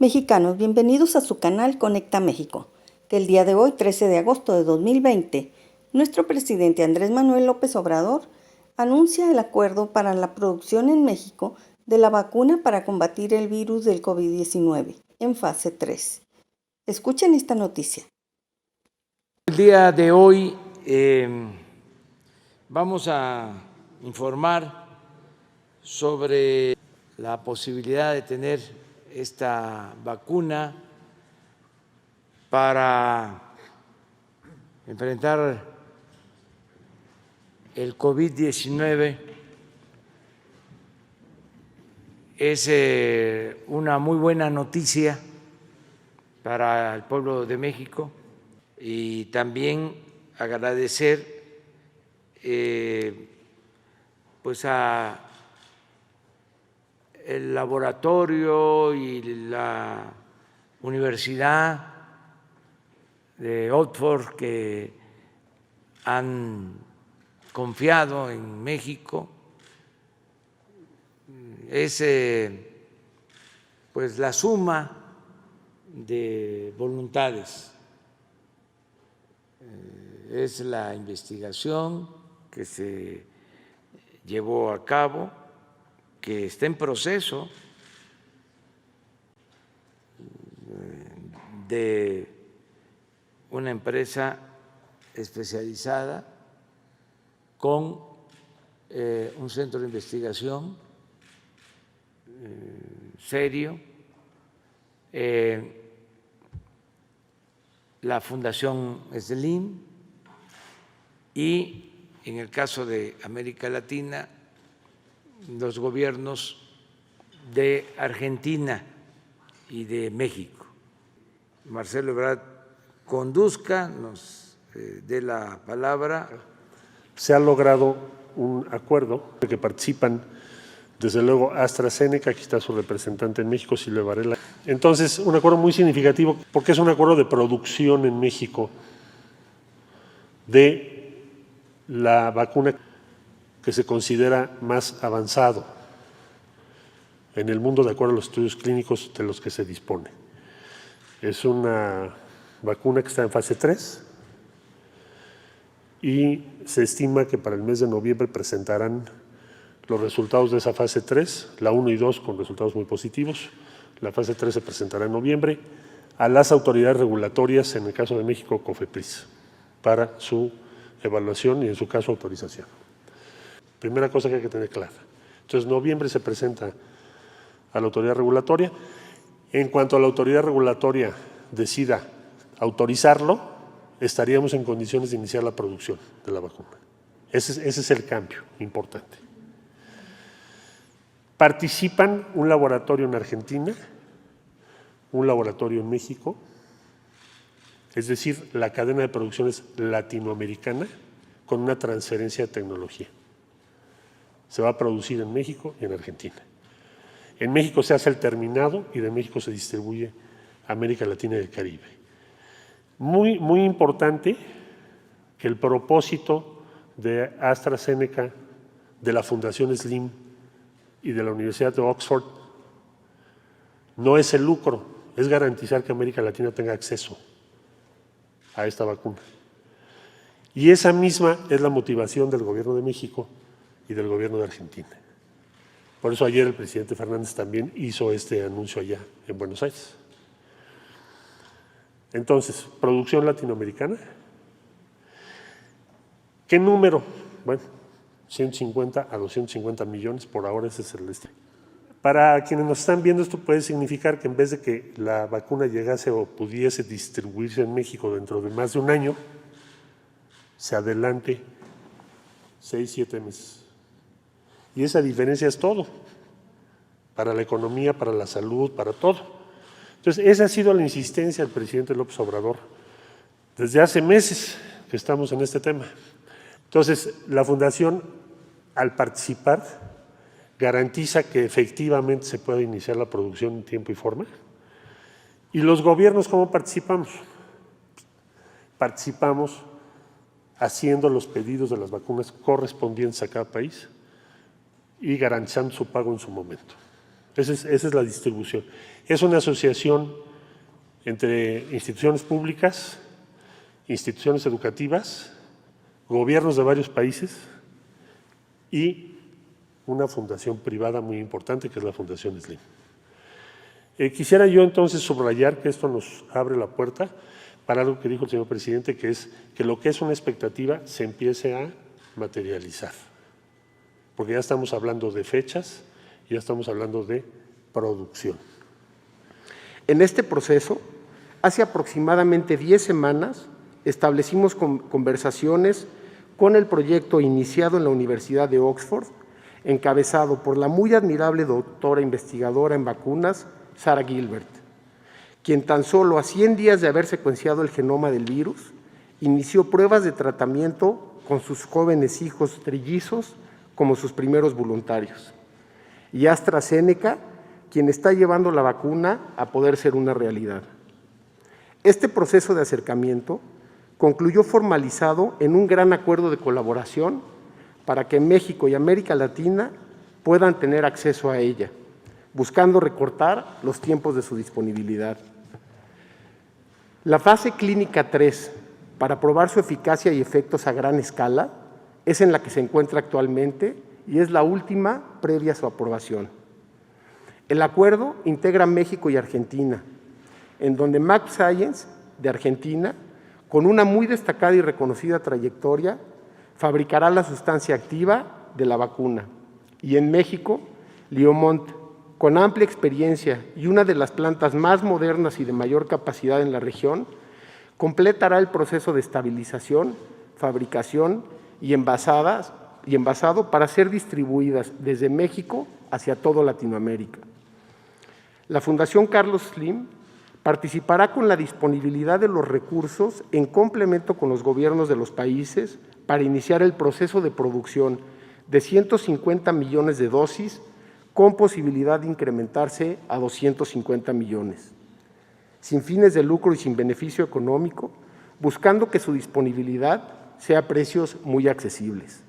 Mexicanos, bienvenidos a su canal Conecta México, que el día de hoy, 13 de agosto de 2020, nuestro presidente Andrés Manuel López Obrador anuncia el acuerdo para la producción en México de la vacuna para combatir el virus del COVID-19 en fase 3. Escuchen esta noticia. El día de hoy vamos a informar sobre la posibilidad de tener esta vacuna para enfrentar el COVID-19. Es una muy buena noticia para el pueblo de México y también agradecer pues a el laboratorio y la Universidad de Oxford que han confiado en México. Es pues la suma de voluntades, es la investigación que se llevó a cabo, que está en proceso de una empresa especializada con un centro de investigación serio, la Fundación Slim y, en el caso de América Latina, los gobiernos de Argentina y de México. Marcelo Ebrard conduzca, nos dé la palabra. Se ha logrado un acuerdo de que participan, desde luego, AstraZeneca, aquí está su representante en México, Silvia Varela. Entonces, un acuerdo muy significativo porque es un acuerdo de producción en México de la vacuna que se considera más avanzado en el mundo de acuerdo a los estudios clínicos de los que se dispone. Es una vacuna que está en fase 3 y se estima que para el mes de noviembre presentarán los resultados de esa fase 3, la 1 y 2 con resultados muy positivos. La fase 3 se presentará en noviembre a las autoridades regulatorias, en el caso de México, COFEPRIS, para su evaluación y en su caso autorización. Primera cosa que hay que tener clara. Entonces, en noviembre se presenta a la autoridad regulatoria. En cuanto a la autoridad regulatoria decida autorizarlo, estaríamos en condiciones de iniciar la producción de la vacuna. Ese es el cambio importante. Participan un laboratorio en Argentina, un laboratorio en México, es decir, la cadena de producción es latinoamericana con una transferencia de tecnología. Se va a producir en México y en Argentina. En México se hace el terminado y de México se distribuye a América Latina y el Caribe. Muy importante que el propósito de AstraZeneca, de la Fundación Slim y de la Universidad de Oxford no es el lucro, es garantizar que América Latina tenga acceso a esta vacuna. Y esa misma es la motivación del Gobierno de México y del Gobierno de Argentina. Por eso ayer el presidente Fernández también hizo este anuncio allá en Buenos Aires. Entonces, producción latinoamericana. ¿Qué número? Bueno, 150 a 250 millones, por ahora ese es el estimado. Para quienes nos están viendo, esto puede significar que en vez de que la vacuna llegase o pudiese distribuirse en México dentro de más de un año, se adelante 6, 7 meses. Y esa diferencia es todo, para la economía, para la salud, para todo. Entonces, esa ha sido la insistencia del presidente López Obrador desde hace meses que estamos en este tema. Entonces, la Fundación, al participar, garantiza que efectivamente se pueda iniciar la producción en tiempo y forma. ¿Y los gobiernos cómo participamos? Participamos haciendo los pedidos de las vacunas correspondientes a cada país y garantizando su pago en su momento. Esa es la distribución. Es una asociación entre instituciones públicas, instituciones educativas, gobiernos de varios países y una fundación privada muy importante que es la Fundación Slim. Quisiera yo entonces subrayar que esto nos abre la puerta para algo que dijo el señor presidente, que es que lo que es una expectativa se empiece a materializar, porque ya estamos hablando de fechas, ya estamos hablando de producción. En este proceso, hace aproximadamente 10 semanas, establecimos conversaciones con el proyecto iniciado en la Universidad de Oxford, encabezado por la muy admirable doctora investigadora en vacunas, Sarah Gilbert, quien tan solo a 100 días de haber secuenciado el genoma del virus, inició pruebas de tratamiento con sus jóvenes hijos trillizos como sus primeros voluntarios. Y AstraZeneca, quien está llevando la vacuna a poder ser una realidad. Este proceso de acercamiento concluyó formalizado en un gran acuerdo de colaboración para que México y América Latina puedan tener acceso a ella, buscando recortar los tiempos de su disponibilidad. La fase clínica 3, para probar su eficacia y efectos a gran escala, es en la que se encuentra actualmente y es la última previa a su aprobación. El acuerdo integra México y Argentina, en donde MabScience, de Argentina, con una muy destacada y reconocida trayectoria, fabricará la sustancia activa de la vacuna. Y en México, Liomont, con amplia experiencia y una de las plantas más modernas y de mayor capacidad en la región, completará el proceso de estabilización, fabricación y envasado para ser distribuidas desde México hacia toda Latinoamérica. La Fundación Carlos Slim participará con la disponibilidad de los recursos en complemento con los gobiernos de los países para iniciar el proceso de producción de 150 millones de dosis con posibilidad de incrementarse a 250 millones, sin fines de lucro y sin beneficio económico, buscando que su disponibilidad sea a precios muy accesibles.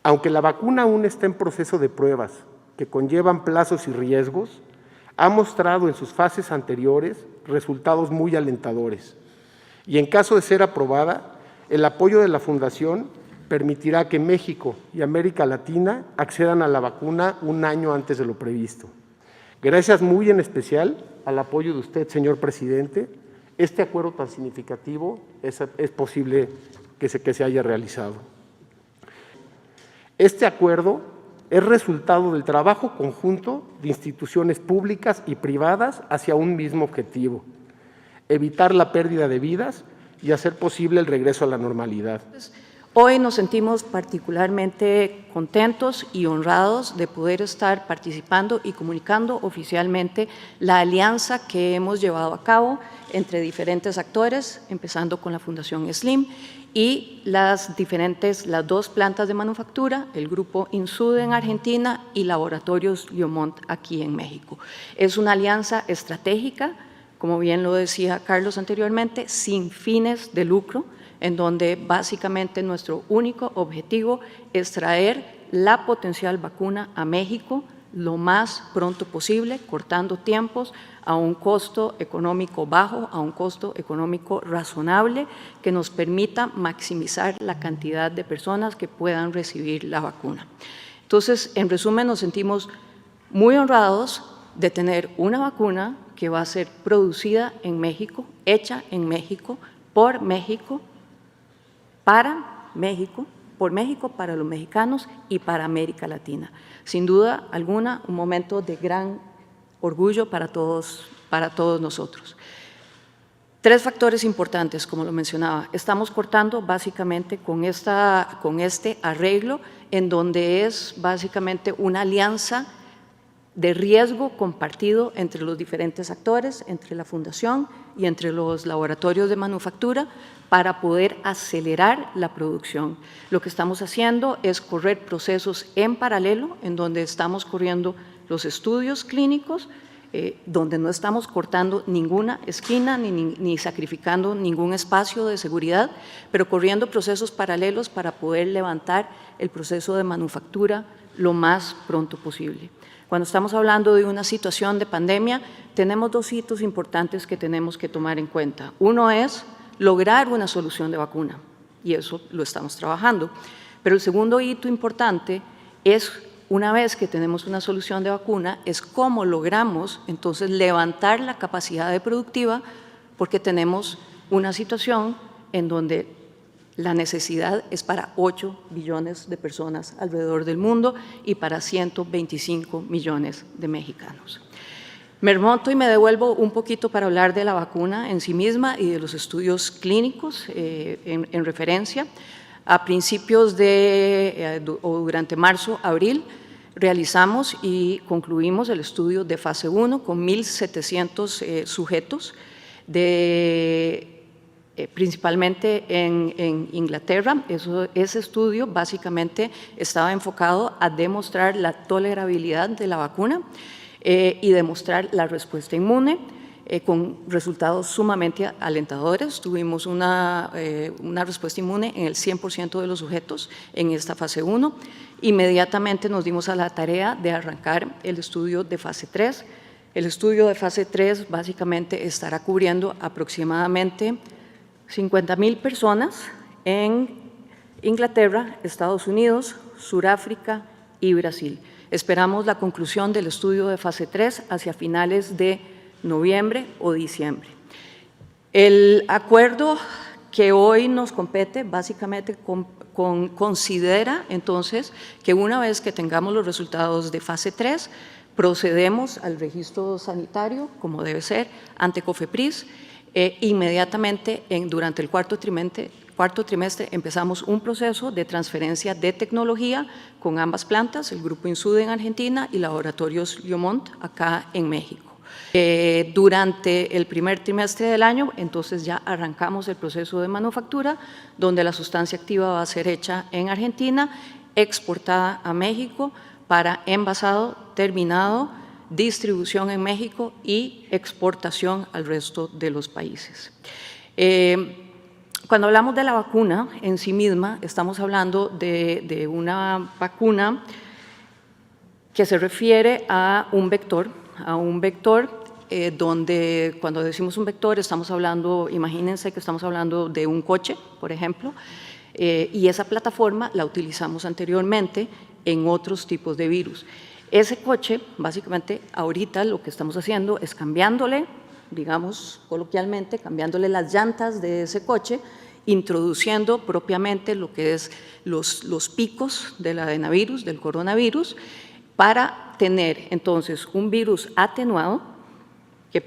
Aunque la vacuna aún está en proceso de pruebas que conllevan plazos y riesgos, ha mostrado en sus fases anteriores resultados muy alentadores y en caso de ser aprobada, el apoyo de la Fundación permitirá que México y América Latina accedan a la vacuna un año antes de lo previsto. Gracias muy en especial al apoyo de usted, señor presidente, este acuerdo tan significativo es posible que se haya realizado. Este acuerdo es resultado del trabajo conjunto de instituciones públicas y privadas hacia un mismo objetivo: evitar la pérdida de vidas y hacer posible el regreso a la normalidad. Hoy nos sentimos particularmente contentos y honrados de poder estar participando y comunicando oficialmente la alianza que hemos llevado a cabo entre diferentes actores, empezando con la Fundación Slim y las dos plantas de manufactura, el grupo INSUD en Argentina y Laboratorios Liomont aquí en México. Es una alianza estratégica, como bien lo decía Carlos anteriormente, sin fines de lucro, en donde básicamente nuestro único objetivo es traer la potencial vacuna a México lo más pronto posible, cortando tiempos a un costo económico bajo, a un costo económico razonable que nos permita maximizar la cantidad de personas que puedan recibir la vacuna. Entonces, en resumen, nos sentimos muy honrados de tener una vacuna que va a ser producida en México, hecha en México, por México, para México, por México, para los mexicanos y para América Latina. Sin duda alguna, un momento de gran orgullo para todos nosotros. Tres factores importantes, como lo mencionaba. Estamos cortando básicamente con este arreglo, en donde es básicamente una alianza de riesgo compartido entre los diferentes actores, entre la Fundación y entre los laboratorios de manufactura, para poder acelerar la producción. Lo que estamos haciendo es correr procesos en paralelo, en donde estamos corriendo los estudios clínicos, donde no estamos cortando ninguna esquina ni sacrificando ningún espacio de seguridad, pero corriendo procesos paralelos para poder levantar el proceso de manufactura lo más pronto posible. Cuando estamos hablando de una situación de pandemia, tenemos dos hitos importantes que tenemos que tomar en cuenta. Uno es lograr una solución de vacuna, y eso lo estamos trabajando. Pero el segundo hito importante es, una vez que tenemos una solución de vacuna, es cómo logramos entonces levantar la capacidad productiva, porque tenemos una situación en donde la necesidad es para 8 billones de personas alrededor del mundo y para 125 millones de mexicanos. Me remonto y me devuelvo un poquito para hablar de la vacuna en sí misma y de los estudios clínicos en referencia. A principios o durante marzo, abril, realizamos y concluimos el estudio de fase 1 con 1.700 sujetos principalmente en Inglaterra. Ese estudio básicamente estaba enfocado a demostrar la tolerabilidad de la vacuna y demostrar la respuesta inmune con resultados sumamente alentadores. Tuvimos una respuesta inmune en el 100% de los sujetos en esta fase 1. Inmediatamente nos dimos a la tarea de arrancar el estudio de fase 3. El estudio de fase 3 básicamente estará cubriendo aproximadamente 50,000 personas en Inglaterra, Estados Unidos, Suráfrica y Brasil. Esperamos la conclusión del estudio de fase 3 hacia finales de noviembre o diciembre. El acuerdo que hoy nos compete básicamente considera entonces que una vez que tengamos los resultados de fase 3, procedemos al registro sanitario, como debe ser, ante COFEPRIS. Inmediatamente, durante el cuarto trimestre, empezamos un proceso de transferencia de tecnología con ambas plantas, el Grupo Insud en Argentina y Laboratorios Liomont acá en México. Durante el primer trimestre del año, entonces ya arrancamos el proceso de manufactura, donde la sustancia activa va a ser hecha en Argentina, exportada a México para envasado, terminado, distribución en México y exportación al resto de los países. Cuando hablamos de la vacuna en sí misma, estamos hablando de una vacuna que se refiere a un vector donde cuando decimos un vector estamos hablando, imagínense que estamos hablando de un coche, por ejemplo, y esa plataforma la utilizamos anteriormente en otros tipos de virus. Ese coche, básicamente, ahorita lo que estamos haciendo es cambiándole, digamos coloquialmente, cambiándole las llantas de ese coche, introduciendo propiamente lo que es los picos del adenovirus, del coronavirus, para tener entonces un virus atenuado que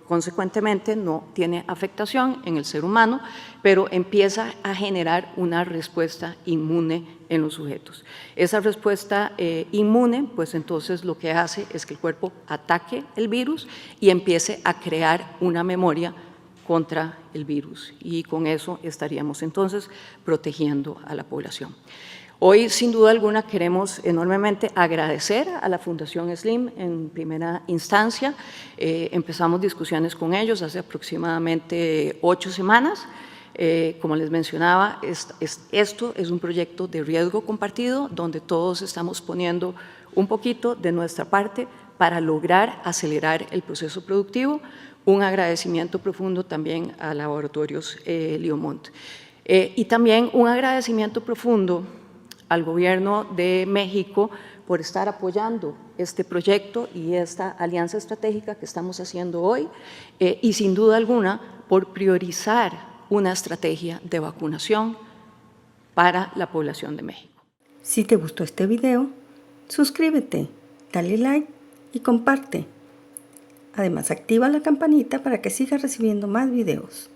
consecuentemente no tiene afectación en el ser humano, pero empieza a generar una respuesta inmune en los sujetos. Esa respuesta inmune, pues entonces lo que hace es que el cuerpo ataque el virus y empiece a crear una memoria contra el virus, y con eso estaríamos entonces protegiendo a la población. Hoy, sin duda alguna, queremos enormemente agradecer a la Fundación SLIM en primera instancia. Empezamos discusiones con ellos hace aproximadamente 8 semanas. Como les mencionaba, esto es un proyecto de riesgo compartido donde todos estamos poniendo un poquito de nuestra parte para lograr acelerar el proceso productivo. Un agradecimiento profundo también a Laboratorios Liomont. Y también un agradecimiento profundo al Gobierno de México por estar apoyando este proyecto y esta alianza estratégica que estamos haciendo hoy, y sin duda alguna por priorizar una estrategia de vacunación para la población de México. Si te gustó este video, suscríbete, dale like y comparte. Además, activa la campanita para que sigas recibiendo más videos.